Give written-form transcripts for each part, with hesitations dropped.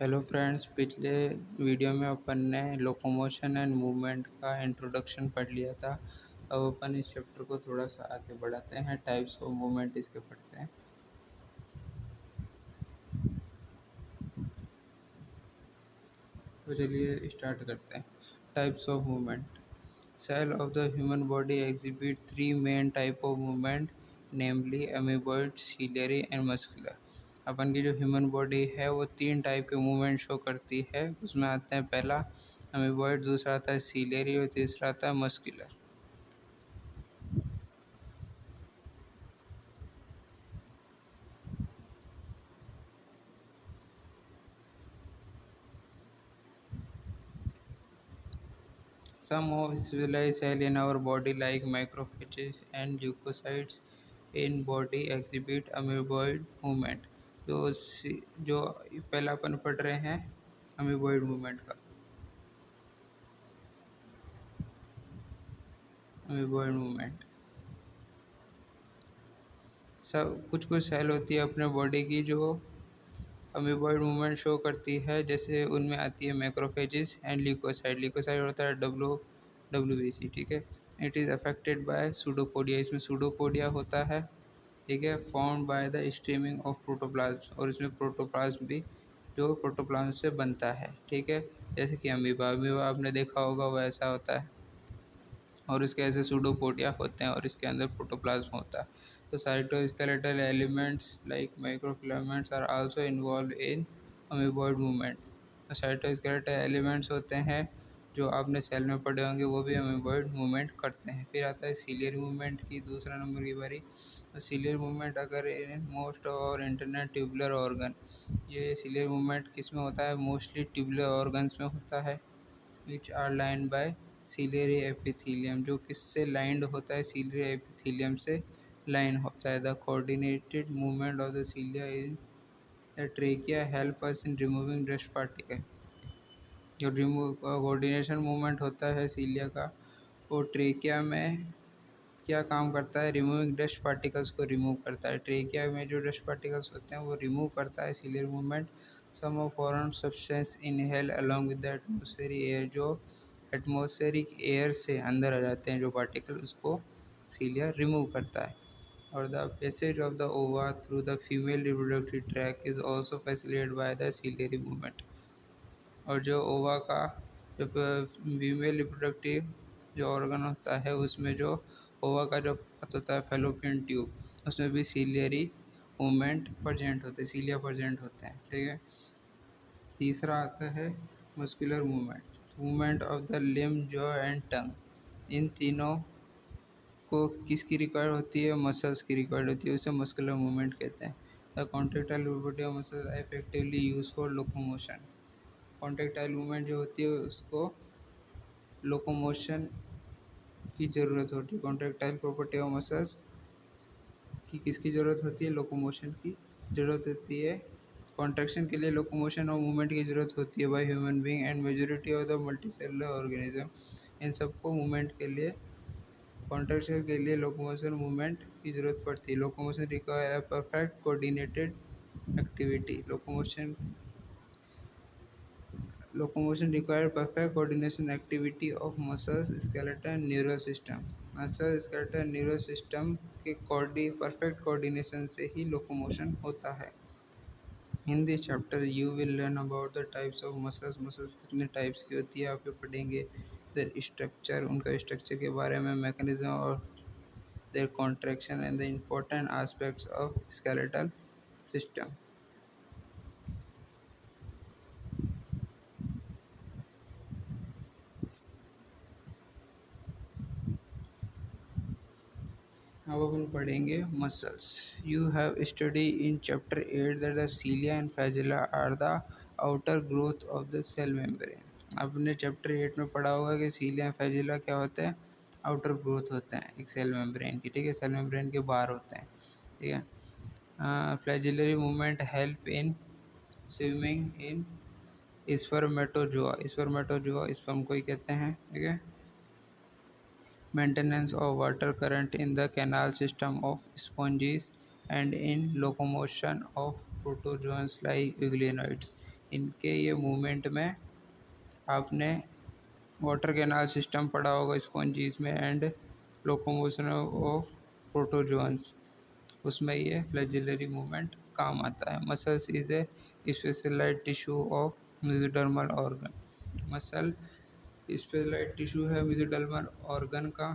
Hello friends, पिछले video में अपन ने लोकोमोशन एंड मूवमेंट का इंट्रोडक्शन पढ़ लिया था। अब अपन इस चैप्टर को थोड़ा सा आगे बढ़ाते हैं, टाइप्स ऑफ मूवमेंट इसके पढ़ते हैं। तो चलिए स्टार्ट करते हैं। Types of movement. Cell of the human body exhibit three main type of movement, namely amoeboid, ciliary and muscular. अपन की जो ह्यूमन बॉडी है वो तीन टाइप के मूवमेंट शो करती है। उसमें आते हैं पहला अमीबॉइड, दूसरा आता है सीलियरी और तीसरा आता है muscular. Some of specialized cells in our body like macrophages and leukocytes in body exhibit amoeboid movement। जो पहला अपन पढ़ रहे हैं अमीबॉइड मूवमेंट का। अमीबॉइड मूवमेंट सब कुछ कुछ सेल होती है अपने बॉडी की जो अमीबॉइड मूवमेंट शो करती है। जैसे उनमें आती है मैक्रोफेजिस एंड ल्यूकोसाइड। ल्यूकोसाइड होता है WBC, ठीक है। It is affected by pseudopodia. इसमें सूडोपोडिया होता है, ठीक है, formed by the streaming of protoplasm. और इसमें प्रोटोप्लाज्म भी जो प्रोटोप्लाज्म से बनता है, ठीक है। जैसे कि अमीबा अमीबा आपने देखा होगा वैसा होता है, और इसके ऐसे सूडोपोडिया होते हैं और इसके अंदर प्रोटोप्लाज्म होता है। तो cytoskeletal elements like microfilaments are also involve in amoeboid movement. तो साइटोस्केलेटल एलिमेंट्स होते हैं जो आपने सेल में पढ़े होंगे, वो भी अमीबॉइड मूवमेंट करते हैं। फिर आता है सीलियर मूवमेंट की दूसरा नंबर की बारी। तो सीलियर मूवमेंट अगर इन मोस्ट और इंटरनल ट्यूबुलर ऑर्गन। ये सीलियर मूवमेंट किस में होता है? मोस्टली ट्यूबुलर ऑर्गन्स में होता है, which are lined by ciliary epithelium. जो किससे लाइंड होता है? सीलियरी एपिथीलियम से लाइन होता है। The coordinated movement of the cilia in the trachea help us in removing dust particle. जो कोऑर्डिनेशन मूवमेंट होता है सीलिया का, वो ट्रेकिया में क्या काम करता है? रिमूविंग डस्ट पार्टिकल्स को रिमूव करता है। ट्रेकिया में जो डस्ट पार्टिकल्स होते हैं वो रिमूव करता है ciliary movement. Some of foreign substance inhale along with the atmospheric air. जो एटमॉस्फेरिक एयर से अंदर आ जाते हैं जो पार्टिकल, उसको सीलिया रिमूव करता है। और द पैसेज ऑफ द ओवा through the female reproductive tract is also facilitated by the ciliary movement. और जो ओवा का जो फीमेल रिप्रोडक्टिव जो ऑर्गन होता है, उसमें जो ओवा का जो पार्ट होता है फेलोपियन ट्यूब, उसमें भी सीलियरी मूवमेंट प्रजेंट होते हैं, सीलिया प्रजेंट होते हैं, ठीक है। तीसरा आता है muscular movement, movement of the limb, jaw and tongue. इन तीनों को किसकी रिक्वायर होती है? मसल्स की रिक्वायर्ड होती है, उसे मस्कुलर मूवमेंट कहते हैं। The contractile property of muscles are effectively use for locomotion. Contractile movement जो होती है उसको लोकोमोशन की ज़रूरत होती है। कॉन्ट्रेक्टाइल प्रॉपर्टी ऑफ मसल्स की किसकी ज़रूरत होती है? लोकोमोशन की ज़रूरत होती है। कॉन्ट्रैक्शन के लिए लोकोमोशन और मूवमेंट की ज़रूरत होती है by human being and majority of the multicellular organism. इन सबको मूवमेंट के लिए, कॉन्ट्रैक्शन के लिए लोकोमोशन मूवमेंट की ज़रूरत पड़ती है। Locomotion require perfect coordinated activity. Locomotion requires perfect coordination activity of muscles, skeleton, nervous system। Muscle, skeleton, nervous system के परफेक्ट कोऑर्डिनेशन से ही लोकोमोशन होता है। In this chapter you will learn about the types of muscles. Muscles कितने types की होती है आप ये पढ़ेंगे। देयर स्ट्रक्चर, उनका स्ट्रक्चर के बारे में, मैकेनिज्म और their contraction and the important aspects of skeletal system. अब अपन पढ़ेंगे muscles. You have study in chapter 8 that the cilia and flagella are the outer growth of the cell membrane. आपने chapter 8 में पढ़ा होगा कि सीलिया एंड फ्लैजेला क्या होते हैं? आउटर ग्रोथ होते हैं एक सेल मेम्ब्रेन की, ठीक है। सेल मेम्ब्रेन के बाहर होते हैं, ठीक है। Flagellary movement help in swimming in spermatozoa. Spermatozoa sperm को ही कहते हैं, ठीक है। Maintenance of water current in the canal system of sponges and in locomotion of protozoans like euglenoids। इनके ये मूवमेंट में आपने वाटर कैनाल सिस्टम पढ़ा होगा स्पॉन्जीज में, एंड लोकोमोशन ऑफ प्रोटोजोन्स, उसमें ये फ्लैजिलरी मूवमेंट काम आता है। Muscles is a specialized tissue of mesodermal organ. Muscle specialized tissue है मेसोडर्मल ऑर्गन का।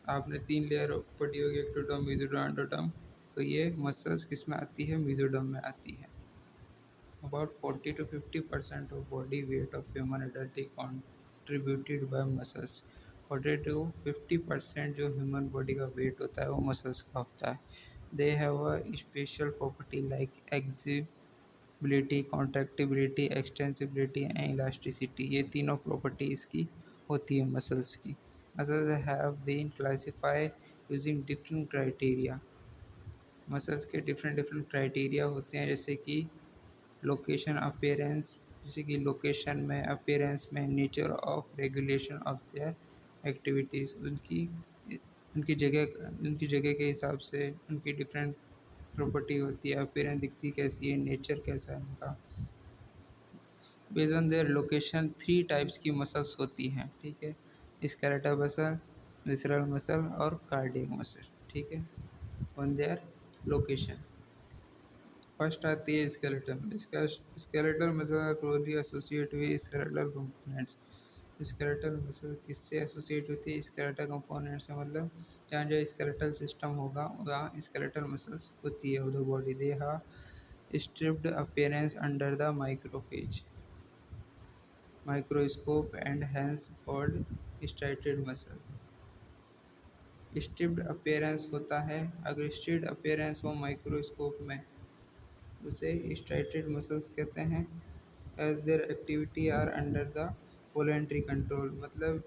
आपने 3 लेयर पढ़ी होगी, एक्टोडर्म, मेसोडर्म, एंडोडर्म। तो ये मसल्स किस में आती है? मेसोडर्म में आती है। About 40 to 50% of body weight of human adult is contributed by muscles। 40 to 50% जो ह्यूमन बॉडी का वेट होता है वो मसल्स का होता है। They have a special property like excitability, contractibility, extensibility and elasticity. ये तीनों प्रॉपर्टी इसकी होती है मसल्स की। Muscles have been classified using different criteria. Muscles के डिफरेंट डिफरेंट क्राइटेरिया होते हैं, जैसे कि लोकेशन, अपीयरेंस, जैसे कि लोकेशन में, अपीयरेंस में, nature of regulation of their activities, उनकी जगह के हिसाब से उनकी डिफरेंट प्रॉपर्टी होती है। अपीयरेंस दिखती कैसी है, नेचर कैसा है उनका। Based on their location 3 types की मसल्स होती हैं, ठीक है। स्केलेटल मसल, विसरल मसल और कार्डियक मसल, ठीक है, ऑन देयर लोकेशन। फर्स्ट आती है skeletal. Skeletal muscle closely associate with skeletal components. Skeletal muscle किससे एसोसिएट होती है? स्केलेटल कंपोनेंट से, मतलब जहाँ जहाँ स्केलेटल सिस्टम होगा वहाँ स्केलेटल मसल्स होती है of the body. They have striped appearance under the microscope and hence called striated muscle. Striped appearance होता है, अगर स्ट्रिप्ड अपीयरेंस हो माइक्रोस्कोप में उसे स्ट्राइटेड मसल्स कहते हैं। As their activity are under the voluntary control, मतलब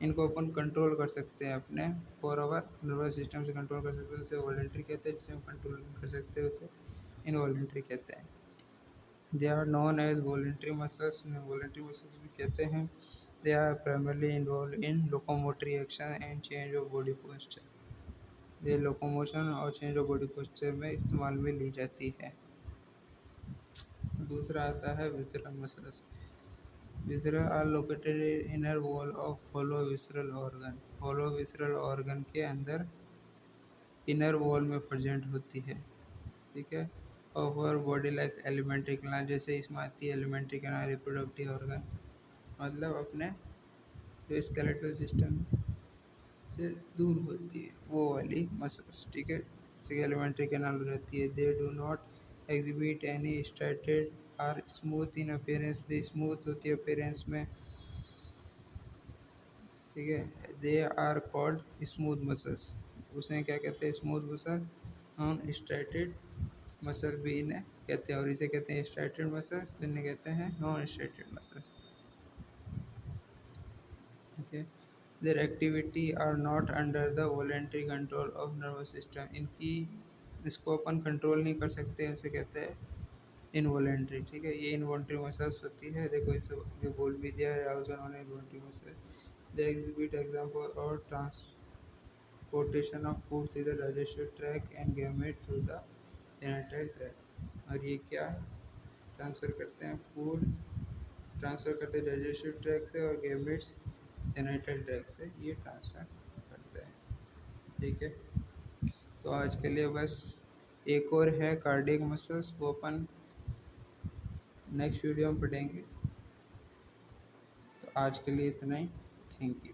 इनको अपन कंट्रोल कर सकते हैं अपने फॉर आवर नर्वस सिस्टम से कंट्रोल कर सकते हैं, उसे वॉलेंट्री कहते हैं। जिसे हम कंट्रोल नहीं कर सकते उसे इनवॉलेंट्री कहते हैं। They are non as voluntary muscles, voluntary muscles भी कहते हैं। They are primarily involve in locomotory action and change of body posture. ये लोकोमोशन और चेंज ऑफ बॉडी पोस्चर में इस्तेमाल में ली जाती है। दूसरा आता है visceral muscles. Visceral are located inner wall of hollow visceral organ. Hollow visceral organ के अंदर इनर वॉल में प्रेजेंट होती है, ठीक है। Of our body like alimentary canal, जैसे इसमें आती है एलिमेंट्री कैनाल, रिप्रोडक्टिव ऑर्गन, मतलब अपने जो स्केलेटल सिस्टम से दूर होती है वो वाली मसल्स, ठीक है। जैसे एलिमेंट्री कैनाल रहती है। They do not exhibit any striated or smooth in appearance. They smooth होती है अपीयरेंस में, ठीक है। They are called smooth muscles, उसे क्या कहते हैं? Smooth muscle. Non striated muscle भी इन्हें कहते हैं, और इसे कहते हैं स्ट्राइटेड मसल, इन्हें कहते हैं non striated muscles, okay. Their activity are not under the voluntary control of nervous system. इसको अपन कंट्रोल नहीं कर सकते, उसे कहते हैं इनवॉलेंट्री, ठीक है। ये इनवॉलेंट्री मसल्स होती है। देखो इसे आगे बोल भी दिया है, also non involuntary muscle. They exhibit example और transportation of food through the digestive tract and gametes through the genital tract. और ये क्या ट्रांसफ़र करते हैं? फूड ट्रांसफ़र करते हैं डाइजेस्टिव ट्रैक्ट से, और गैमेट्स जेनिटल ट्रैक्ट से ये ट्रांसफ़र करते हैं, ठीक है। तो आज के लिए बस एक और है कार्डियक मसल्स, वो अपन नेक्स्ट वीडियो में पढ़ेंगे। तो आज के लिए इतना ही। Thank you.